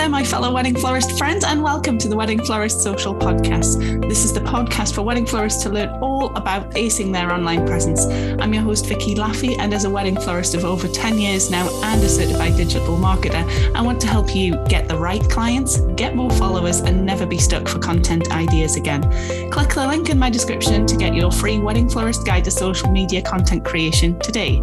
there, my fellow wedding florist friends, and welcome to the Wedding Florist Social Podcast. This is the podcast for wedding florists to learn all about acing their online presence. I'm your host, Vicky Laffey, and as a wedding florist of over 10 years now and a certified digital marketer, I want to help you get the right clients, get more followers, and never be stuck for content ideas again. Click the link in my description to get your free Wedding Florist Guide to Social Media Content Creation today.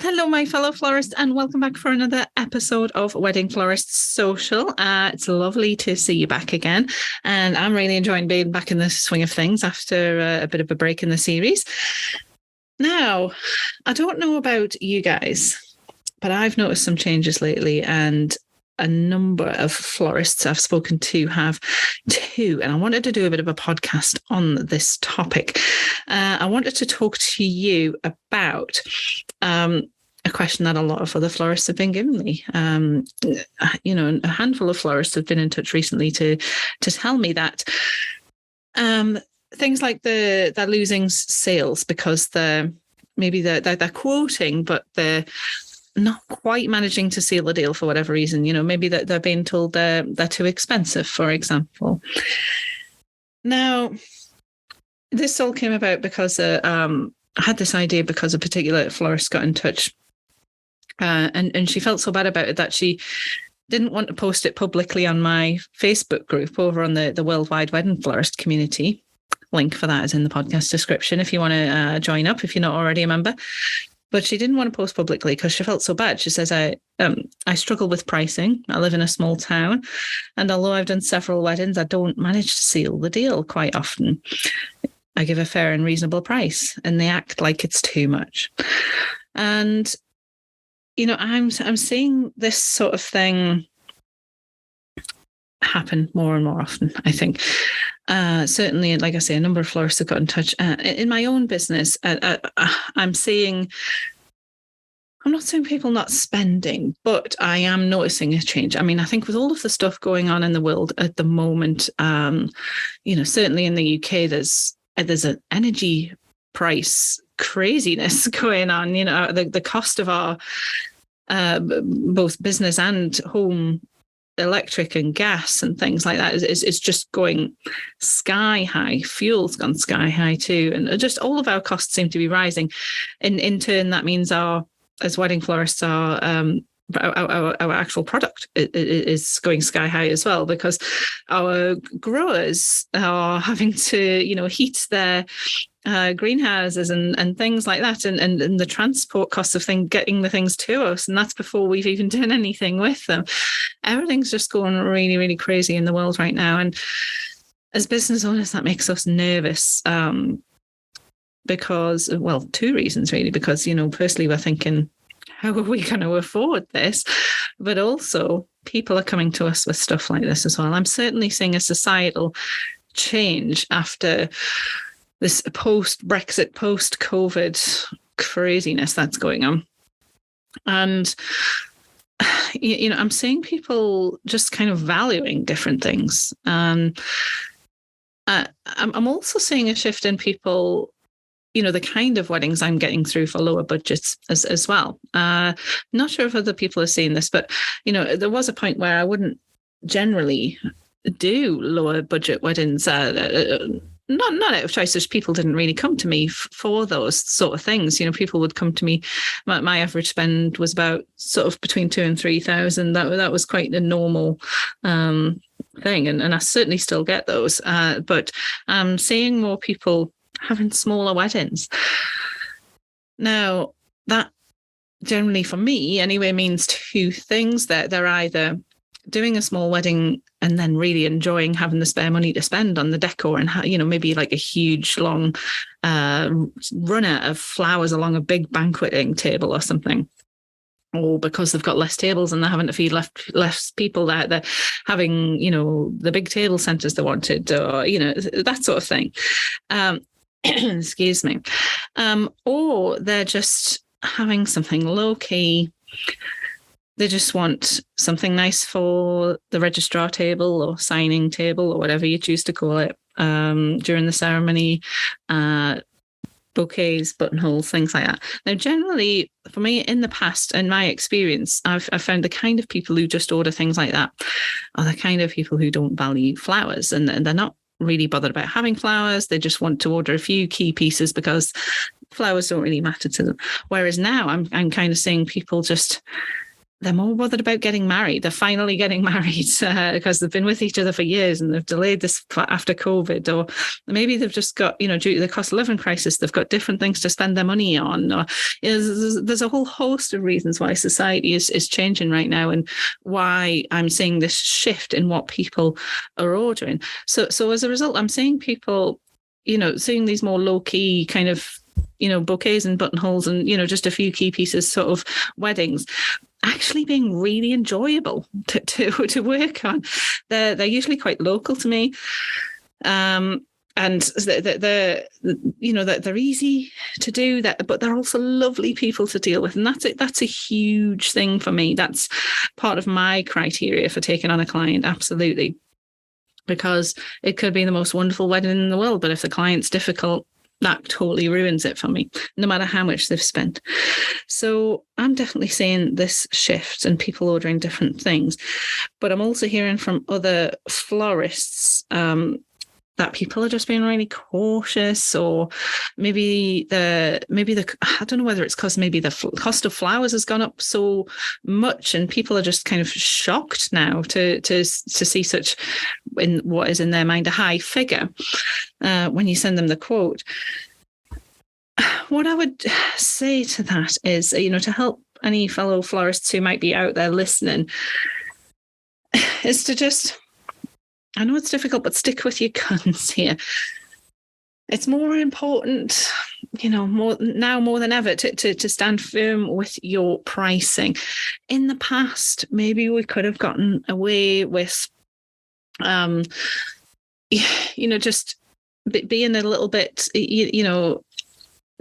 Hello, my fellow florists, and welcome back for another episode of Wedding Florist Social. It's lovely to see you back again, and I'm really enjoying being back in the swing of things after a bit of a break in the series. Now, I don't know about you guys, but I've noticed some changes lately, and a number of florists I've spoken to have too, and I wanted to do a bit of a podcast on this topic. I wanted to talk to you about a question that a lot of other florists have been giving me. A handful of florists have been in touch recently to tell me that things like they're losing sales because they're quoting, but they're not quite managing to seal the deal for whatever reason. Maybe that they're being told they're too expensive, for example. Now, this all came about because I had this idea because a particular florist got in touch, and she felt so bad about it that she didn't want to post it publicly on my Facebook group over on the Worldwide Wedding Florist community. Link for that is in the podcast description if you want to join up, if you're not already a member. But she didn't want to post publicly because she felt so bad. She says, I struggle with pricing. I live in a small town, and although I've done several weddings, I don't manage to seal the deal quite often. I give a fair and reasonable price, and they act like it's too much. And, I'm seeing this sort of thing happen more and more often, I think. Certainly, like I say, a number of florists have got in touch. In my own business, I'm not saying people not spending, but I am noticing a change. I mean, I think with all of the stuff going on in the world at the moment, certainly in the UK, there's an energy price craziness going on. The cost of our both business and home electric and gas and things like that is just going sky high. Fuel's gone sky high too, and just all of our costs seem to be rising. In turn, that means as wedding florists, our actual product is going sky high as well, because our growers are having to heat their greenhouses and things like that, and the transport costs of getting the things to us, and that's before we've even done anything with them. Everything's just going really, really crazy in the world right now, and as business owners, that makes us nervous because, well, two reasons really. Because firstly, we're thinking, how are we going to afford this? But also, people are coming to us with stuff like this as well. I'm certainly seeing a societal change after this post-Brexit, post-COVID craziness that's going on. And, I'm seeing people just kind of valuing different things. I'm also seeing a shift in people, the kind of weddings I'm getting through for lower budgets as well. Not sure if other people are seeing this, but, there was a point where I wouldn't generally do lower budget weddings. Not out of choice, just people didn't really come to me for those sort of things. People would come to me. My average spend was about sort of between 2,000 and 3,000. That was quite a normal thing, and I certainly still get those. But I'm seeing more people having smaller weddings. Now, that generally for me anyway means two things: that they're either doing a small wedding and then really enjoying having the spare money to spend on the decor, and maybe like a huge long runner of flowers along a big banqueting table or something. Or because they've got less tables and they're having to feed less people, that they're having, the big table centers they wanted, or, that sort of thing. Excuse me. Or they're just having something low key. They just want something nice for the registrar table or signing table or whatever you choose to call it during the ceremony. But bouquets, buttonholes, things like that. Now, generally, for me, in the past, in my experience, I've found the kind of people who just order things like that are the kind of people who don't value flowers, and they're not really bothered about having flowers. They just want to order a few key pieces because flowers don't really matter to them. Whereas now I'm kind of seeing people just, they're more bothered about getting married. They're finally getting married because they've been with each other for years and they've delayed this after COVID, or maybe they've just got, due to the cost of living crisis, they've got different things to spend their money on. Or there's a whole host of reasons why society is changing right now, and why I'm seeing this shift in what people are ordering. So as a result, I'm seeing people, seeing these more low key kind of, bouquets and buttonholes and, just a few key pieces sort of weddings actually being really enjoyable to work on. They're usually quite local to me. And they're easy to do that, but they're also lovely people to deal with. And that's a huge thing for me. That's part of my criteria for taking on a client. Absolutely. Because it could be the most wonderful wedding in the world, but if the client's difficult, that totally ruins it for me, no matter how much they've spent. So I'm definitely seeing this shift and people ordering different things. But I'm also hearing from other florists that people are just being really cautious, or maybe the I don't know whether it's because maybe the cost of flowers has gone up so much, and people are just kind of shocked now to see such, in what is in their mind, a high figure when you send them the quote. What I would say to that is, to help any fellow florists who might be out there listening, is to just, I know it's difficult, but stick with your guns here. It's more important, more than ever, to stand firm with your pricing. In the past, maybe we could have gotten away with, just being a little bit,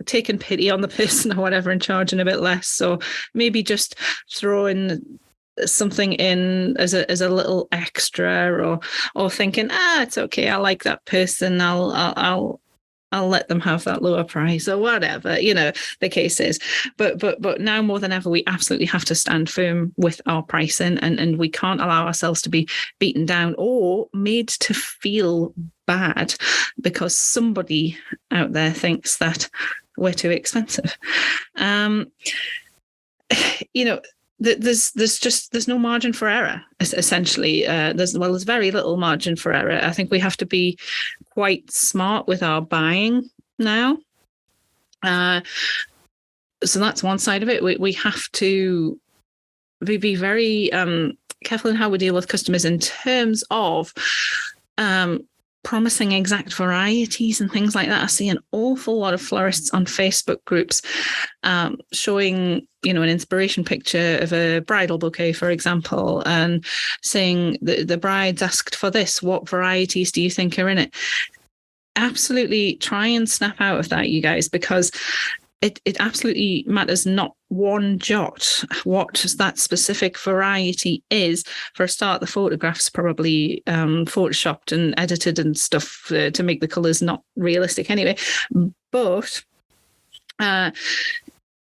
taking pity on the person or whatever and charging a bit less, or maybe just throwing something in as a little extra, or thinking, it's okay, I like that person, I'll let them have that lower price, or whatever the case is. But now more than ever, we absolutely have to stand firm with our pricing, and we can't allow ourselves to be beaten down or made to feel bad because somebody out there thinks that we're too expensive. There's no margin for error, essentially. There's very little margin for error. I think we have to be quite smart with our buying now. So that's one side of it. We have to be very careful in how we deal with customers in terms of promising exact varieties and things like that. I see an awful lot of florists on Facebook groups showing, an inspiration picture of a bridal bouquet, for example, and saying the bride's asked for this. What varieties do you think are in it? Absolutely try and snap out of that, you guys, because it absolutely matters not one jot what that specific variety is. For a start, the photograph's probably photoshopped and edited and stuff to make the colours not realistic anyway. But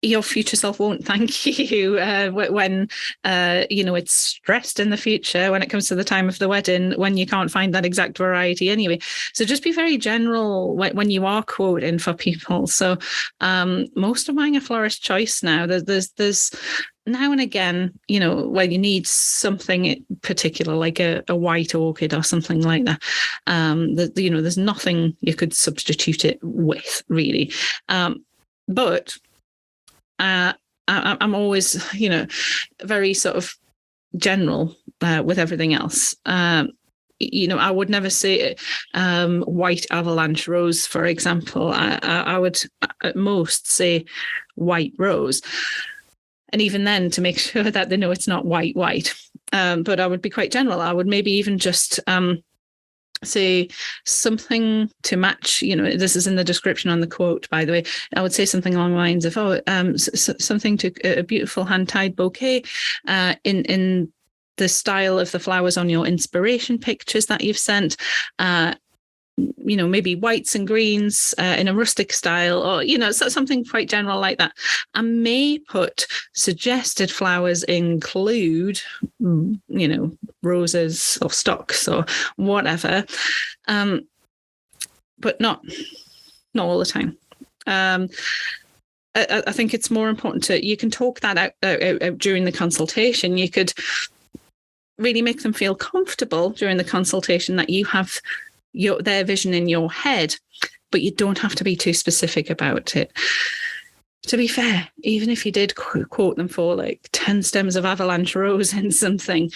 your future self won't thank you when it's stressed in the future when it comes to the time of the wedding, when you can't find that exact variety anyway. So just be very general when you are quoting for people. So most of mine are florist choice now. There's now and again, when you need something particular, like a white orchid or something like that, there's nothing you could substitute it with, really. But I'm always, very sort of general with everything else. I would never say white avalanche rose, for example. I would at most say white rose. And even then, to make sure that they know it's not white. But I would be quite general. I would maybe even just say something to match, this is in the description on the quote, by the way. I would say something along the lines of, something to a beautiful hand-tied bouquet in the style of the flowers on your inspiration pictures that you've sent. maybe whites and greens in a rustic style, or, something quite general like that. I may put suggested flowers include, roses or stocks or whatever, but not all the time. I think it's more important you can talk that out during the consultation. You could really make them feel comfortable during the consultation that you have their vision in your head, but you don't have to be too specific about it. To be fair, even if you did quote them for like 10 stems of avalanche rose in something,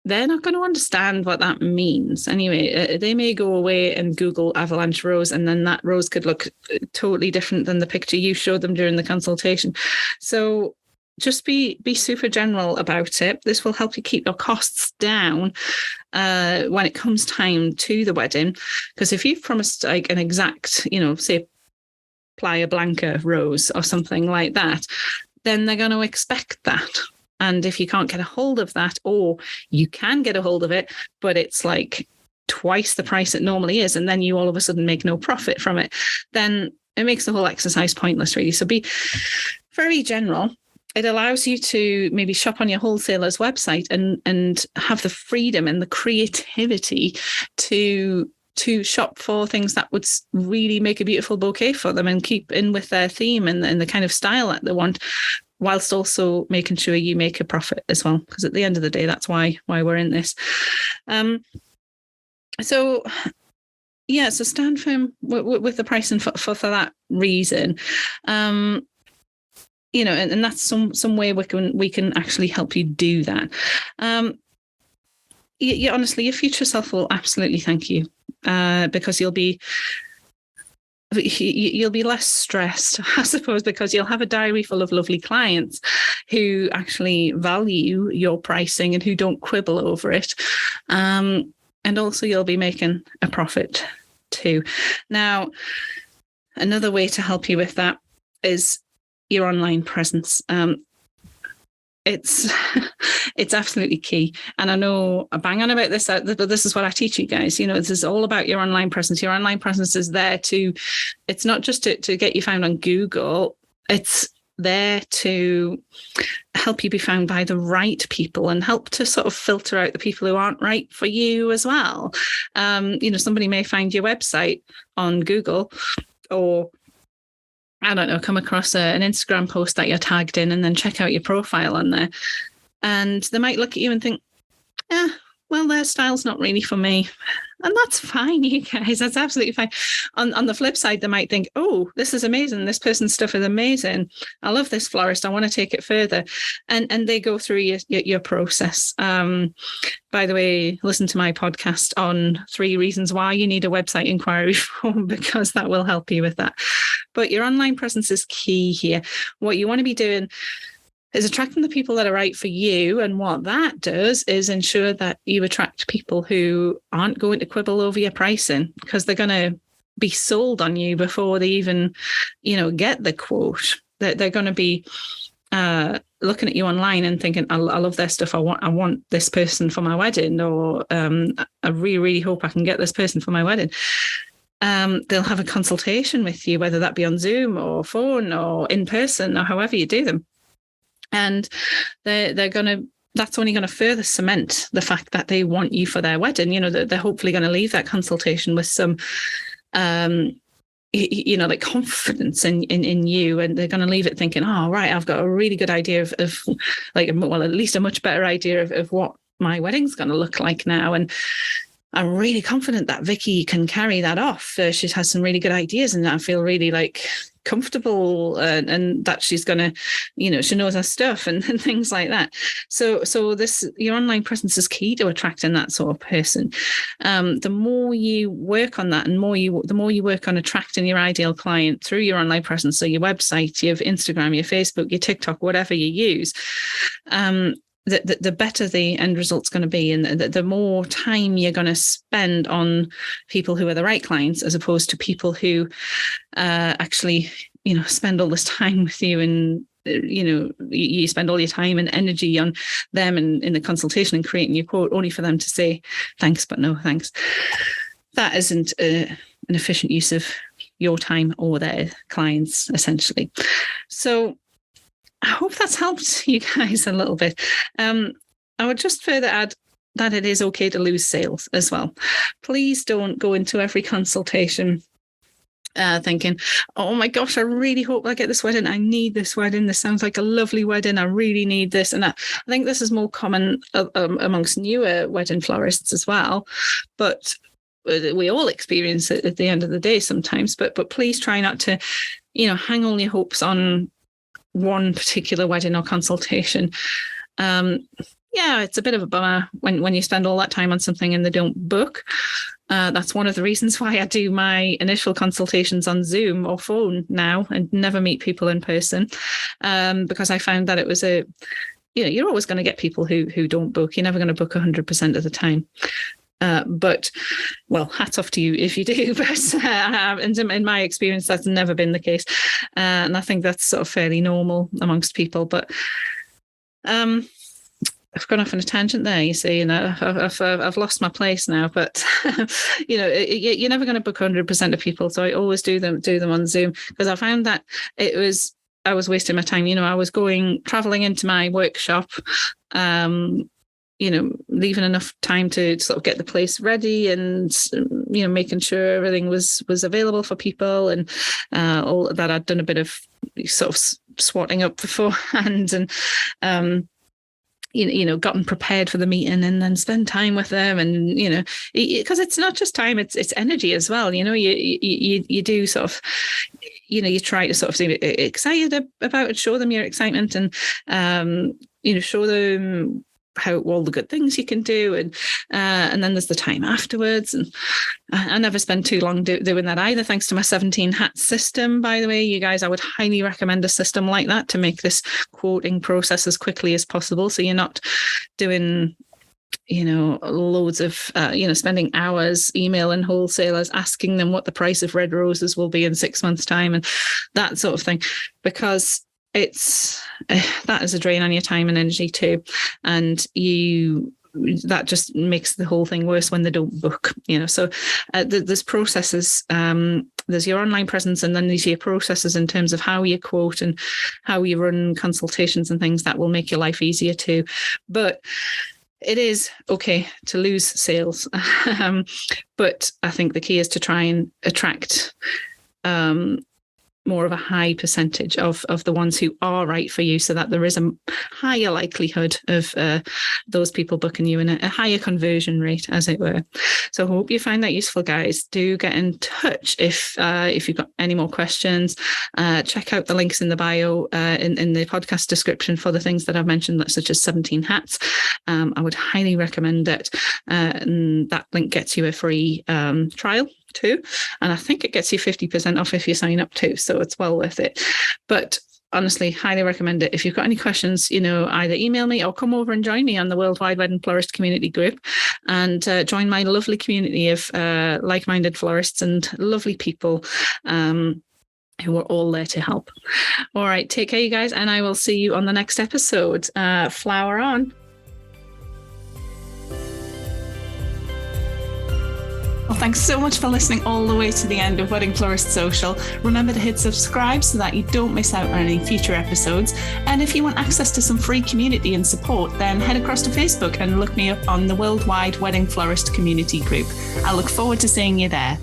they're not going to understand what that means. Anyway, they may go away and Google avalanche rose, and then that rose could look totally different than the picture you showed them during the consultation. So just be super general about it. This will help you keep your costs down when it comes time to the wedding. Because if you've promised like an exact, say Playa Blanca rose or something like that, then they're going to expect that. And if you can't get a hold of that, or you can get a hold of it, but it's like twice the price it normally is, and then you all of a sudden make no profit from it, then it makes the whole exercise pointless, really. So be very general. It allows you to maybe shop on your wholesaler's website and have the freedom and the creativity to shop for things that would really make a beautiful bouquet for them and keep in with their theme and the kind of style that they want, whilst also making sure you make a profit as well. Because at the end of the day, that's why we're in this. So stand firm with the pricing for that reason. And that's some way we can actually help you do that. Honestly, your future self will absolutely thank you, because you'll be less stressed, I suppose, because you'll have a diary full of lovely clients who actually value your pricing and who don't quibble over it. And also you'll be making a profit too. Now, another way to help you with that is your online presence. It's absolutely key. And I know I bang on about this, but this is what I teach you guys. This is all about your online presence. Your online presence is there it's not just to get you found on Google. It's there to help you be found by the right people and help to sort of filter out the people who aren't right for you as well. Somebody may find your website on Google, or I don't know, come across an Instagram post that you're tagged in, and then check out your profile on there. And they might look at you and think, well, their style's not really for me. And that's fine, you guys. That's absolutely fine. On the flip side, they might think, oh, this is amazing. This person's stuff is amazing. I love this florist. I want to take it further. And they go through your process. By the way, listen to my podcast on 3 reasons why you need a website inquiry form, because that will help you with that. But your online presence is key here. What you want to be doing is attracting the people that are right for you. And what that does is ensure that you attract people who aren't going to quibble over your pricing, because they're going to be sold on you before they even, get the quote. They're going to be looking at you online and thinking, I love their stuff. I want this person for my wedding, or I really, really hope I can get this person for my wedding. They'll have a consultation with you, whether that be on Zoom or phone or in person or however you do them. And that's only going to further cement the fact that they want you for their wedding. They're hopefully going to leave that consultation with some, like confidence in you. And they're going to leave it thinking, oh, right, I've got a really good idea of like, well, at least a much better idea of what my wedding's going to look like now. And I'm really confident that Vicky can carry that off. She has some really good ideas, and I feel really like comfortable and that she's going to, she knows her stuff and things like that. So your online presence is key to attracting that sort of person. The more you work on that, and the more you work on attracting your ideal client through your online presence, so your website, your Instagram, your Facebook, your TikTok, whatever you use, the better the end result's going to be, and the more time you're going to spend on people who are the right clients, as opposed to people who actually, spend all this time with you, and you spend all your time and energy on them and in the consultation and creating your quote, only for them to say thanks but no thanks. that isn't an efficient use of your time or their clients, essentially. So I hope that's helped you guys a little bit. I would just further add that it is okay to lose sales as well. Please don't go into every consultation thinking, oh my gosh, I really hope I get this wedding. I need this wedding. This sounds like a lovely wedding. I really need this. And I think this is more common amongst newer wedding florists as well. But we all experience it at the end of the day sometimes. But please try not to, hang all your hopes on one particular wedding or consultation. Yeah, it's a bit of a bummer when you spend all that time on something and they don't book. That's one of the reasons why I do my initial consultations on Zoom or phone now and never meet people in person, because I found that it was you're always going to get people who don't book. You're never going to book 100% of the time. But, well, hats off to you if you do. But in my experience, that's never been the case. And I think that's sort of fairly normal amongst people. But I've gone off on a tangent there, you see, I've lost my place now, but you're never going to book 100% of people. So I always do them on Zoom, because I found that I was wasting my time. I was traveling into my workshop, leaving enough time to sort of get the place ready and, making sure everything was available for people, and all that. I'd done a bit of sort of swatting up beforehand, and, gotten prepared for the meeting, and then spend time with them. And, because it's not just time, it's energy as well. You do sort of, you try to sort of seem excited about it, show them your excitement, and, show them all the good things you can do. And then there's the time afterwards. And I never spend too long doing that either, thanks to my 17 hat system, by the way. You guys, I would highly recommend a system like that to make this quoting process as quickly as possible. So you're not doing, loads of, spending hours emailing wholesalers, asking them what the price of red roses will be in 6 months' time and that sort of thing, because that is a drain on your time and energy too. And that just makes the whole thing worse when they don't book, So there's processes, there's your online presence, and then there's your processes in terms of how you quote and how you run consultations and things that will make your life easier too. But it is okay to lose sales. But I think the key is to try and attract more of a high percentage of the ones who are right for you, so that there is a higher likelihood of those people booking you, and a higher conversion rate, as it were. So I hope you find that useful, guys. Do get in touch if you've got any more questions. Check out the links in the bio, in the podcast description, for the things that I've mentioned, such as 17 hats. I would highly recommend it. And that link gets you a free trial too, and I think it gets you 50% off if you sign up too, so it's well worth it. But honestly, highly recommend it. If you've got any questions, either email me or come over and join me on the Worldwide Wedding Florist Community Group, and join my lovely community of like-minded florists and lovely people who are all there to help. All right, take care, you guys, and I will see you on the next episode. Flower on. Well, thanks so much for listening all the way to the end of Wedding Florist Social. Remember to hit subscribe so that you don't miss out on any future episodes. And if you want access to some free community and support, then head across to Facebook and look me up on the Worldwide Wedding Florist Community Group. I look forward to seeing you there.